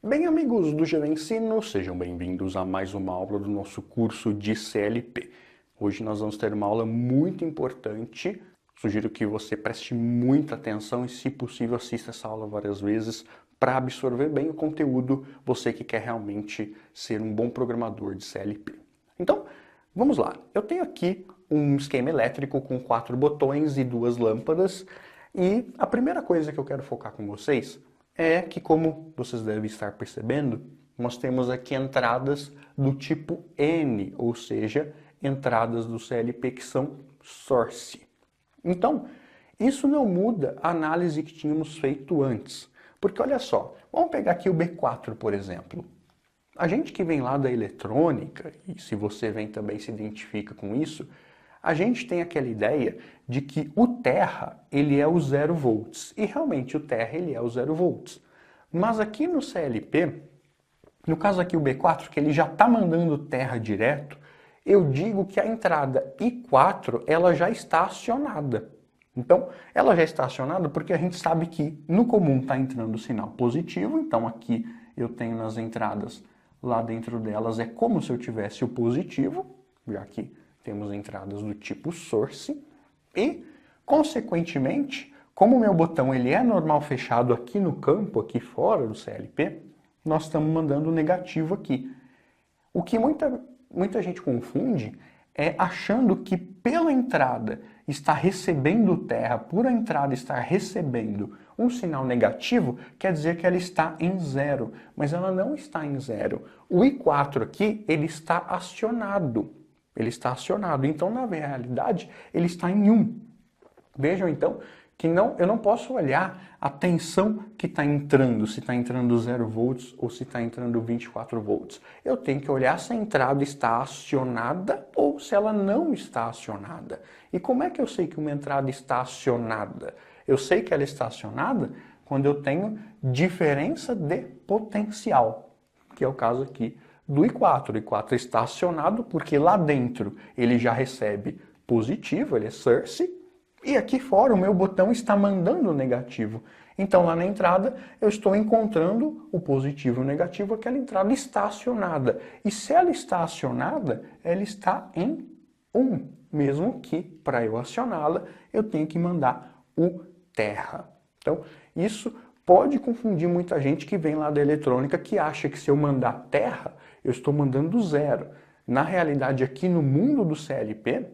Bem, amigos do GeoEnsino, sejam bem-vindos a mais uma aula do nosso curso de CLP. Hoje nós vamos ter uma aula muito importante. Sugiro que você preste muita atenção e, se possível, assista essa aula várias vezes para absorver bem o conteúdo, você que quer realmente ser um bom programador de CLP. Então, vamos lá. Eu tenho aqui um esquema elétrico com 4 botões e 2 lâmpadas. E a primeira coisa que eu quero focar com vocês é que, como vocês devem estar percebendo, nós temos aqui entradas do tipo N, ou seja, entradas do CLP que são source. Então, isso não muda a análise que tínhamos feito antes. Porque olha só, vamos pegar aqui o B4, por exemplo. A gente que vem lá da eletrônica, e se você vem também se identifica com isso, a gente tem aquela ideia de que o terra, ele é o 0 volts. E realmente o terra, ele é o 0 volts. Mas aqui no CLP, no caso aqui o B4, que ele já está mandando terra direto, eu digo que a entrada I4, ela já está acionada. Então, ela já está acionada porque a gente sabe que no comum está entrando o sinal positivo. Então aqui eu tenho nas entradas, lá dentro delas é como se eu tivesse o positivo, já que temos entradas do tipo source, e, consequentemente, como o meu botão ele é normal fechado aqui no campo, aqui fora do CLP, nós estamos mandando negativo aqui. O que muita gente confunde é achando que pela entrada está recebendo terra, por a entrada estar recebendo um sinal negativo, quer dizer que ela está em 0, mas ela não está em 0. O I4 aqui, ele está acionado. Ele está acionado, então na realidade ele está em 1. Vejam então que eu não posso olhar a tensão que está entrando, se está entrando 0 volts ou se está entrando 24 volts. Eu tenho que olhar se a entrada está acionada ou se ela não está acionada. E como é que eu sei que uma entrada está acionada? Eu sei que ela está acionada quando eu tenho diferença de potencial, que é o caso aqui do I4. O I4 está acionado porque lá dentro ele já recebe positivo, ele é source, e aqui fora o meu botão está mandando negativo. Então lá na entrada eu estou encontrando o positivo e o negativo, aquela entrada está acionada. E se ela está acionada, ela está em 1, mesmo que para eu acioná-la eu tenho que mandar o terra. Então isso pode confundir muita gente que vem lá da eletrônica, que acha que se eu mandar terra, eu estou mandando 0. Na realidade, aqui no mundo do CLP,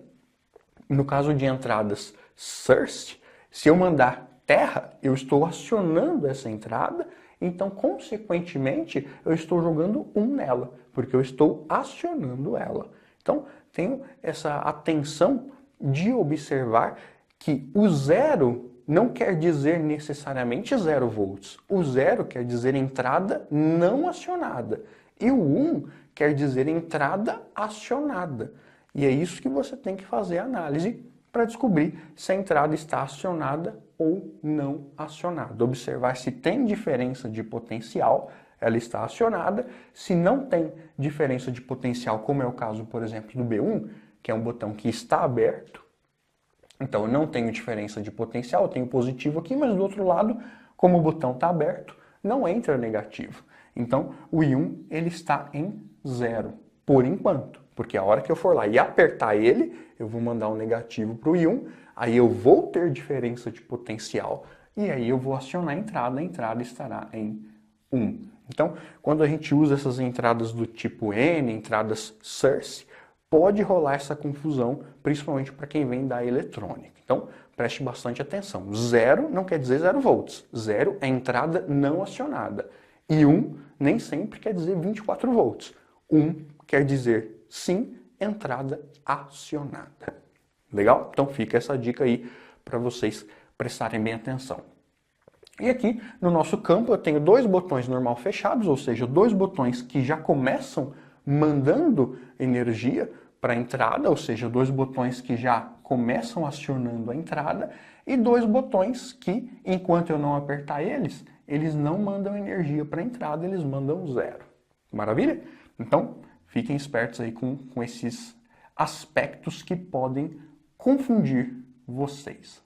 no caso de entradas source, se eu mandar terra, eu estou acionando essa entrada, então, consequentemente, eu estou jogando 1 nela, porque eu estou acionando ela. Então, tenho essa atenção de observar que o 0 não quer dizer necessariamente 0 volts. O 0 quer dizer entrada não acionada. E o 1 quer dizer entrada acionada. E é isso que você tem que fazer a análise para descobrir se a entrada está acionada ou não acionada. Observar se tem diferença de potencial, ela está acionada. Se não tem diferença de potencial, como é o caso, por exemplo, do B1, que é um botão que está aberto, então eu não tenho diferença de potencial, eu tenho positivo aqui, mas do outro lado, como o botão está aberto, não entra negativo. Então o I1 ele está em 0, por enquanto. Porque a hora que eu for lá e apertar ele, eu vou mandar um negativo para o I1, aí eu vou ter diferença de potencial, e aí eu vou acionar a entrada estará em 1. Então, quando a gente usa essas entradas do tipo N, entradas source, pode rolar essa confusão, principalmente para quem vem da eletrônica. Então, preste bastante atenção. 0 não quer dizer 0 volts. 0 é entrada não acionada. E 1 nem sempre quer dizer 24 volts. 1 quer dizer, sim, entrada acionada. Legal? Então fica essa dica aí para vocês prestarem bem atenção. E aqui no nosso campo eu tenho 2 botões normal fechados, ou seja, 2 botões que já começam mandando energia para a entrada, ou seja, 2 botões que já começam acionando a entrada, e 2 botões que, enquanto eu não apertar eles, eles não mandam energia para a entrada, eles mandam 0. Maravilha? Então, fiquem espertos aí com esses aspectos que podem confundir vocês.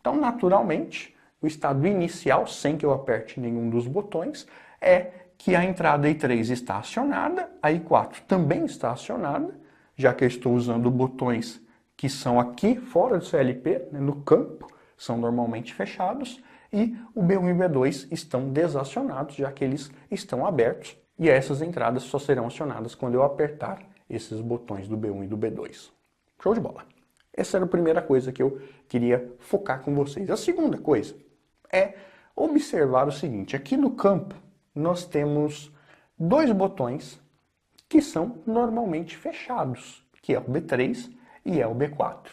Então, naturalmente, o estado inicial, sem que eu aperte nenhum dos botões, é que a entrada I3 está acionada, a I4 também está acionada, já que eu estou usando botões que são aqui fora do CLP, né, no campo, são normalmente fechados, e o B1 e o B2 estão desacionados, já que eles estão abertos, e essas entradas só serão acionadas quando eu apertar esses botões do B1 e do B2. Show de bola! Essa era a primeira coisa que eu queria focar com vocês. A segunda coisa é observar o seguinte, aqui no campo nós temos dois botões que são normalmente fechados, que é o B3 e é o B4.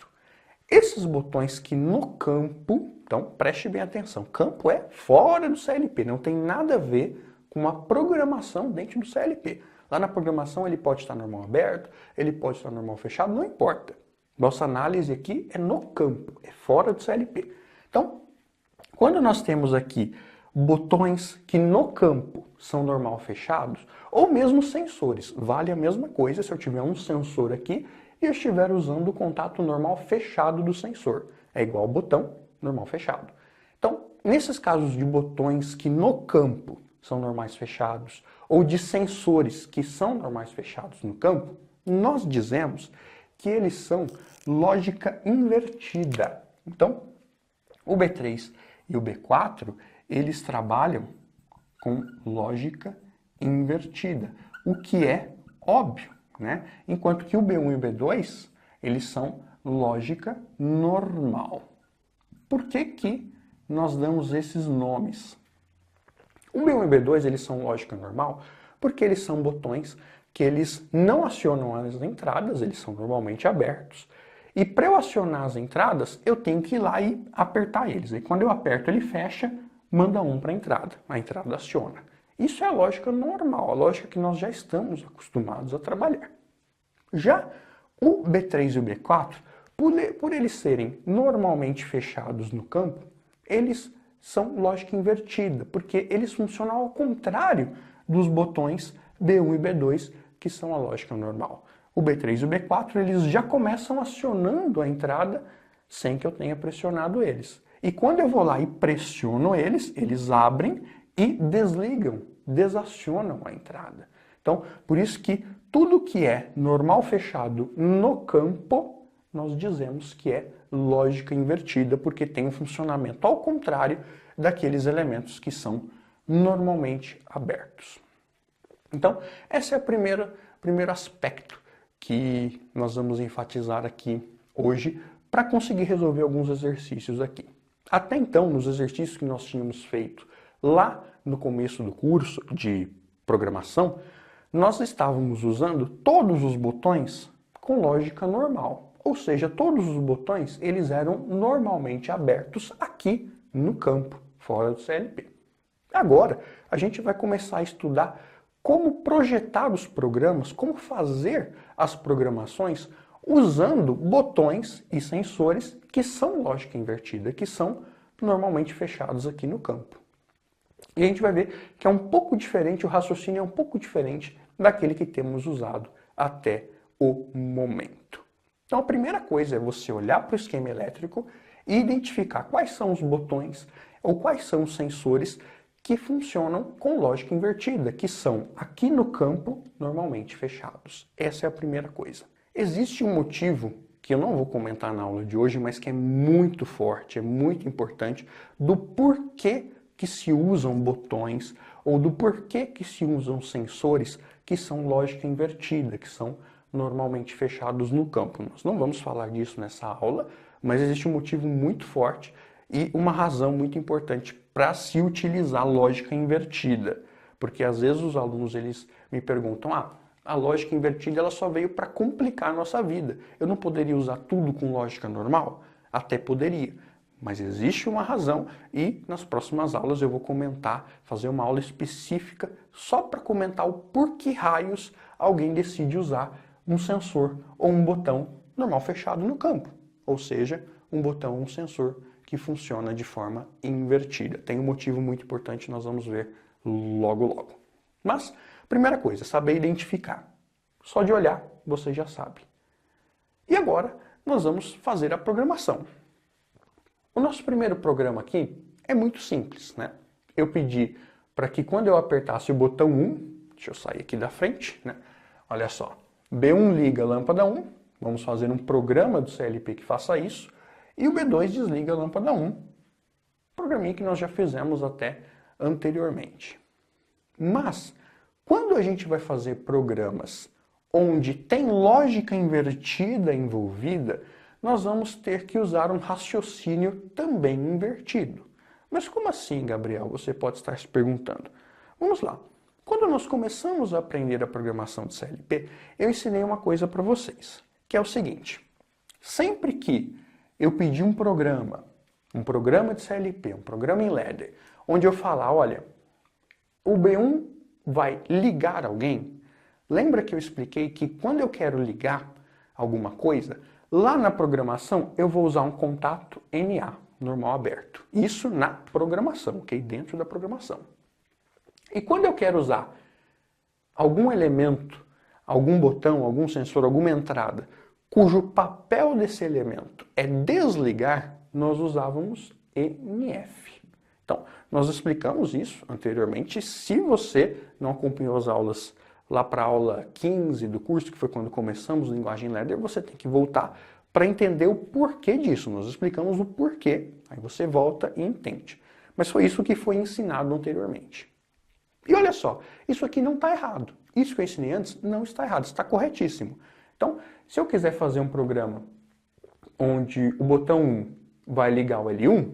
Esses botões que no campo, então preste bem atenção, campo é fora do CLP, não tem nada a ver com uma programação dentro do CLP. Lá na programação ele pode estar normal aberto, ele pode estar normal fechado, não importa. Nossa análise aqui é no campo, é fora do CLP. Então, quando nós temos aqui botões que no campo são normal fechados, ou mesmo sensores, vale a mesma coisa se eu tiver um sensor aqui e eu estiver usando o contato normal fechado do sensor. É igual ao botão normal fechado. Então, nesses casos de botões que no campo são normais fechados, ou de sensores que são normais fechados no campo, nós dizemos que eles são lógica invertida. Então, o B3 e o B4, eles trabalham com lógica invertida, o que é óbvio, né? Enquanto que o B1 e o B2, eles são lógica normal. Por que que nós damos esses nomes? O B1 e o B2, eles são lógica normal porque eles são botões que eles não acionam as entradas, eles são normalmente abertos. E para eu acionar as entradas, eu tenho que ir lá e apertar eles. E quando eu aperto, ele fecha, manda um para a entrada aciona. Isso é a lógica normal, a lógica que nós já estamos acostumados a trabalhar. Já o B3 e o B4, por eles serem normalmente fechados no campo, eles são lógica invertida, porque eles funcionam ao contrário dos botões B1 e B2, que são a lógica normal. O B3 e o B4, eles já começam acionando a entrada sem que eu tenha pressionado eles. E quando eu vou lá e pressiono eles, eles abrem e desligam, desacionam a entrada. Então, por isso que tudo que é normal fechado no campo, nós dizemos que é lógica invertida, porque tem um funcionamento ao contrário daqueles elementos que são normalmente abertos. Então, esse é o primeiro aspecto que nós vamos enfatizar aqui hoje para conseguir resolver alguns exercícios aqui. Até então, nos exercícios que nós tínhamos feito lá no começo do curso de programação, nós estávamos usando todos os botões com lógica normal. Ou seja, todos os botões eles eram normalmente abertos aqui no campo, fora do CLP. Agora, a gente vai começar a estudar como projetar os programas, como fazer as programações usando botões e sensores que são lógica invertida, que são normalmente fechados aqui no campo. E a gente vai ver que é um pouco diferente, o raciocínio é um pouco diferente daquele que temos usado até o momento. Então a primeira coisa é você olhar para o esquema elétrico e identificar quais são os botões ou quais são os sensores que funcionam com lógica invertida, que são aqui no campo normalmente fechados. Essa é a primeira coisa. Existe um motivo que eu não vou comentar na aula de hoje, mas que é muito forte, é muito importante, do porquê que se usam botões ou do porquê que se usam sensores que são lógica invertida, que são normalmente fechados no campo. Nós não vamos falar disso nessa aula, mas existe um motivo muito forte e uma razão muito importante para se utilizar lógica invertida. Porque às vezes os alunos eles me perguntam, a lógica invertida ela só veio para complicar a nossa vida. Eu não poderia usar tudo com lógica normal? Até poderia. Mas existe uma razão e nas próximas aulas eu vou comentar, fazer uma aula específica só para comentar o porquê raios alguém decide usar um sensor ou um botão normal fechado no campo. Ou seja, um botão ou um sensor que funciona de forma invertida. Tem um motivo muito importante, nós vamos ver logo logo. Mas, primeira coisa, saber identificar. Só de olhar, você já sabe. E agora, nós vamos fazer a programação. O nosso primeiro programa aqui é muito simples, né? Eu pedi para que quando eu apertasse o botão 1, deixa eu sair aqui da frente, né? Olha só, B1 liga a lâmpada 1, vamos fazer um programa do CLP que faça isso, e o B2 desliga a lâmpada 1, programinha que nós já fizemos até anteriormente. Mas, quando a gente vai fazer programas onde tem lógica invertida envolvida, nós vamos ter que usar um raciocínio também invertido. Mas como assim, Gabriel? Você pode estar se perguntando. Vamos lá. Quando nós começamos a aprender a programação de CLP, eu ensinei uma coisa para vocês, que é o seguinte. Sempre que eu pedir um programa de CLP, um programa em ladder, onde eu falar, olha, o B1 vai ligar alguém, lembra que eu expliquei que quando eu quero ligar alguma coisa, lá na programação eu vou usar um contato NA, normal aberto. Isso na programação, ok? Dentro da programação. E quando eu quero usar algum elemento, algum botão, algum sensor, alguma entrada, cujo papel desse elemento é desligar, nós usávamos NF. Então, nós explicamos isso anteriormente. Se você não acompanhou as aulas lá para a aula 15 do curso, que foi quando começamos linguagem ladder, você tem que voltar para entender o porquê disso. Nós explicamos o porquê, aí você volta e entende. Mas foi isso que foi ensinado anteriormente. E olha só, isso aqui não está errado. Isso que eu ensinei antes não está errado, está corretíssimo. Então, se eu quiser fazer um programa onde o botão 1 vai ligar o L1,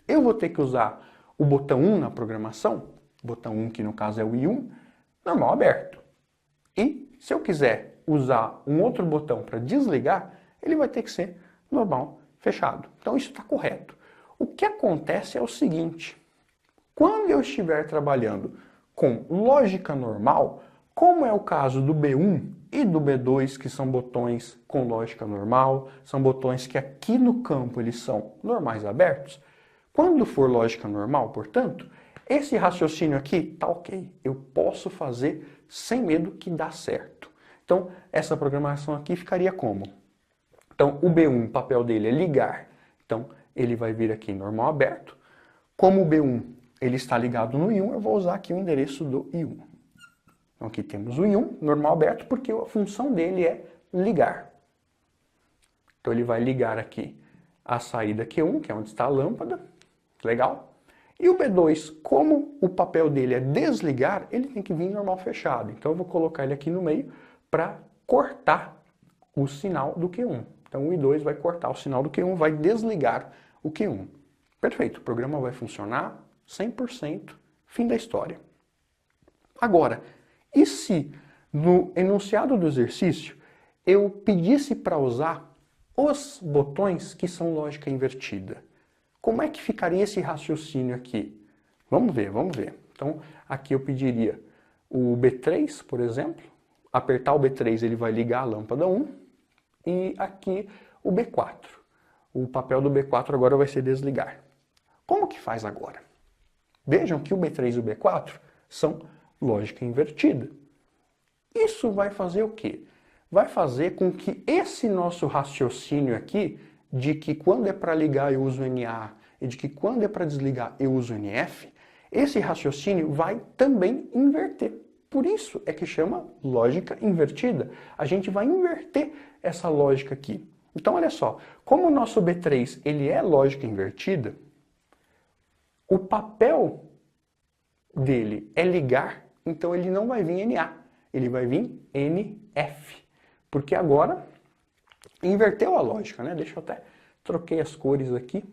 eu vou ter que usar o botão 1 na programação, botão 1 que no caso é o I1, normal aberto. E se eu quiser usar um outro botão para desligar, ele vai ter que ser normal fechado. Então isso está correto. O que acontece é o seguinte, quando eu estiver trabalhando com lógica normal, como é o caso do B1 e do B2, que são botões com lógica normal, são botões que aqui no campo eles são normais abertos, quando for lógica normal, portanto, esse raciocínio aqui tá ok. Eu posso fazer sem medo que dá certo. Então, essa programação aqui ficaria como? Então, o B1, o papel dele é ligar. Então, ele vai vir aqui normal aberto. Como o B1 ele está ligado no I1, eu vou usar aqui o endereço do I1. Então, aqui temos o I1, normal aberto, porque a função dele é ligar. Então, ele vai ligar aqui a saída Q1, que é onde está a lâmpada. Legal? E o B2, como o papel dele é desligar, ele tem que vir normal fechado. Então eu vou colocar ele aqui no meio para cortar o sinal do Q1. Então o I2 vai cortar o sinal do Q1, vai desligar o Q1. Perfeito, o programa vai funcionar 100%, fim da história. Agora, e se no enunciado do exercício eu pedisse para usar os botões que são lógica invertida? Como é que ficaria esse raciocínio aqui? Vamos ver, vamos ver. Então, aqui eu pediria o B3, por exemplo. Apertar o B3, ele vai ligar a lâmpada 1. E aqui o B4. O papel do B4 agora vai ser desligar. Como que faz agora? Vejam que o B3 e o B4 são lógica invertida. Isso vai fazer o quê? Vai fazer com que esse nosso raciocínio aqui, de que quando é para ligar eu uso NA e de que quando é para desligar eu uso NF, esse raciocínio vai também inverter. Por isso é que chama lógica invertida. A gente vai inverter essa lógica aqui. Então olha só, como o nosso B3 ele é lógica invertida, o papel dele é ligar, então ele não vai vir NA, ele vai vir NF. Porque agora inverteu a lógica, né? Deixa eu até troquei as cores aqui.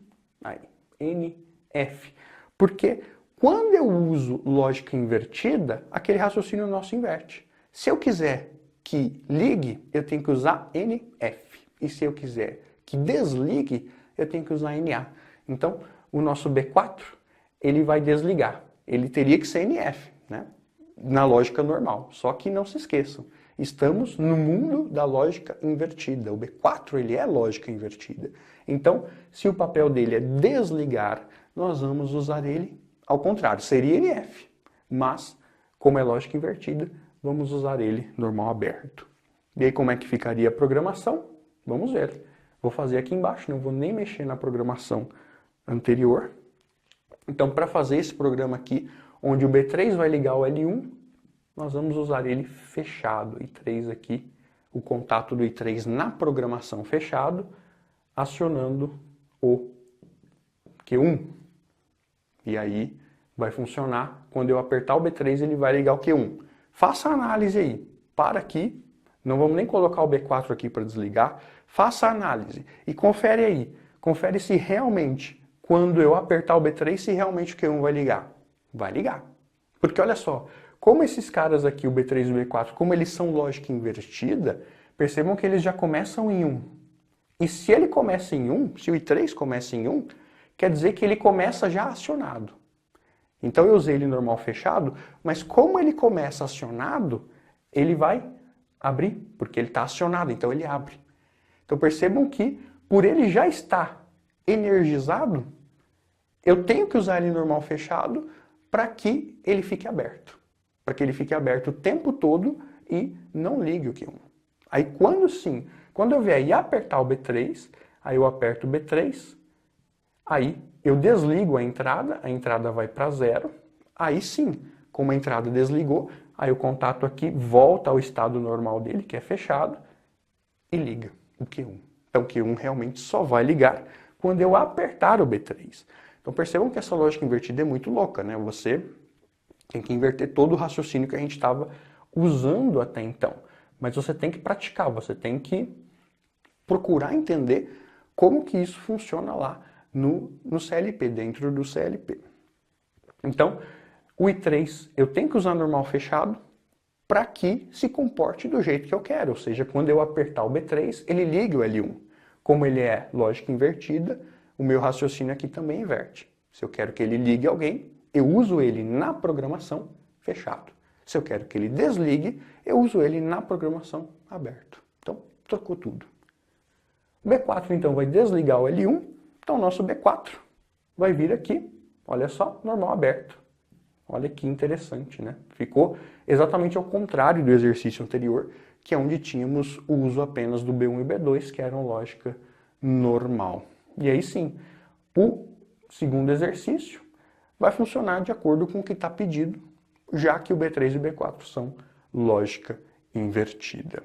Aí, NF. Porque quando eu uso lógica invertida, aquele raciocínio nosso inverte. Se eu quiser que ligue, eu tenho que usar NF. E se eu quiser que desligue, eu tenho que usar NA. Então, o nosso B4, ele vai desligar. Ele teria que ser NF, né? Na lógica normal. Só que não se esqueçam. Estamos no mundo da lógica invertida. O B4 ele é lógica invertida. Então, se o papel dele é desligar, nós vamos usar ele ao contrário. Seria NF, mas como é lógica invertida, vamos usar ele normal aberto. E aí como é que ficaria a programação? Vamos ver. Vou fazer aqui embaixo, não vou nem mexer na programação anterior. Então, para fazer esse programa aqui, onde o B3 vai ligar o L1, nós vamos usar ele fechado, I3 aqui, o contato do I3 na programação fechado, acionando o Q1. E aí vai funcionar, quando eu apertar o B3 ele vai ligar o Q1. Faça a análise aí, para aqui, não vamos nem colocar o B4 aqui para desligar, faça a análise e confere aí, confere se realmente, quando eu apertar o B3, se realmente o Q1 vai ligar. Vai ligar. Porque olha só, como esses caras aqui, o B3 e o B4, como eles são lógica invertida, percebam que eles já começam em 1. E se ele começa em 1, se o I3 começa em 1, quer dizer que ele começa já acionado. Então eu usei ele normal fechado, mas como ele começa acionado, ele vai abrir, porque ele está acionado, então ele abre. Então percebam que, por ele já estar energizado, eu tenho que usar ele normal fechado para que ele fique aberto. Para que ele fique aberto o tempo todo e não ligue o Q1. Aí quando eu vier e apertar o B3, aí eu aperto o B3, aí eu desligo a entrada vai para 0, aí sim, como a entrada desligou, aí o contato aqui volta ao estado normal dele, que é fechado, e liga o Q1. Então o Q1 realmente só vai ligar quando eu apertar o B3. Então percebam que essa lógica invertida é muito louca, né? Você tem que inverter todo o raciocínio que a gente estava usando até então. Mas você tem que praticar, você tem que procurar entender como que isso funciona lá no CLP, dentro do CLP. Então, o I3 eu tenho que usar normal fechado para que se comporte do jeito que eu quero. Ou seja, quando eu apertar o B3, ele liga o L1. Como ele é lógica invertida, o meu raciocínio aqui também inverte. Se eu quero que ele ligue alguém, eu uso ele na programação fechado. Se eu quero que ele desligue, eu uso ele na programação aberto. Então, trocou tudo. O B4, então, vai desligar o L1. Então, o nosso B4 vai vir aqui, olha só, normal aberto. Olha que interessante, né? Ficou exatamente ao contrário do exercício anterior, que é onde tínhamos o uso apenas do B1 e B2, que eram lógica normal. E aí sim, o segundo exercício vai funcionar de acordo com o que está pedido, já que o B3 e o B4 são lógica invertida.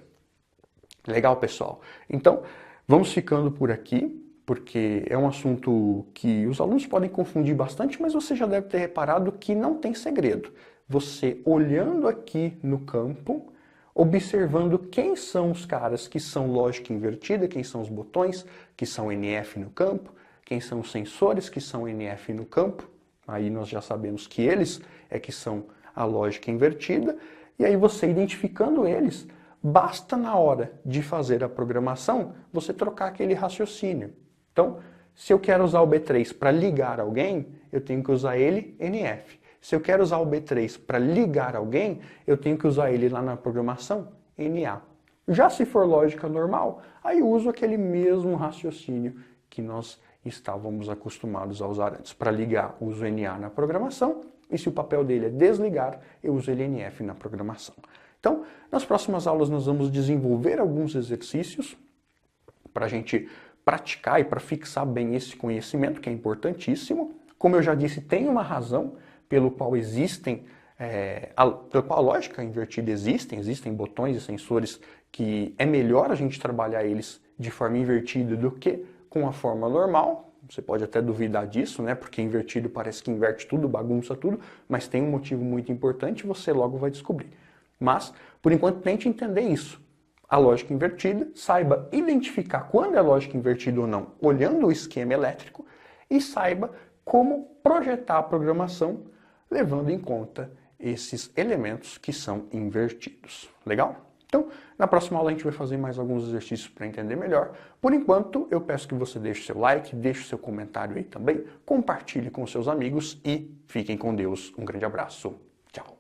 Legal, pessoal? Então, vamos ficando por aqui, porque é um assunto que os alunos podem confundir bastante, mas você já deve ter reparado que não tem segredo. Você olhando aqui no campo, observando quem são os caras que são lógica invertida, quem são os botões que são NF no campo, quem são os sensores que são NF no campo, aí nós já sabemos que eles é que são a lógica invertida, e aí você identificando eles, basta na hora de fazer a programação, você trocar aquele raciocínio. Então, se eu quero usar o B3 para ligar alguém, eu tenho que usar ele NF. Se eu quero usar o B3 para ligar alguém, eu tenho que usar ele lá na programação NA. Já se for lógica normal, aí eu uso aquele mesmo raciocínio que nós estávamos acostumados a usar antes. Para ligar, uso NA na programação, e se o papel dele é desligar, eu uso ele NF na programação. Então, nas próximas aulas nós vamos desenvolver alguns exercícios para a gente praticar e para fixar bem esse conhecimento, que é importantíssimo. Como eu já disse, tem uma razão pelo qual pela qual a lógica invertida existem botões e sensores que é melhor a gente trabalhar eles de forma invertida do que com a forma normal. Você pode até duvidar disso, né? Porque invertido parece que inverte tudo, bagunça tudo, mas tem um motivo muito importante e você logo vai descobrir. Mas, por enquanto, tente entender isso. A lógica invertida, saiba identificar quando é lógica invertida ou não, olhando o esquema elétrico, e saiba como projetar a programação, levando em conta esses elementos que são invertidos. Legal? Então, na próxima aula a gente vai fazer mais alguns exercícios para entender melhor. Por enquanto, eu peço que você deixe seu like, deixe seu comentário aí também, compartilhe com seus amigos e fiquem com Deus. Um grande abraço. Tchau.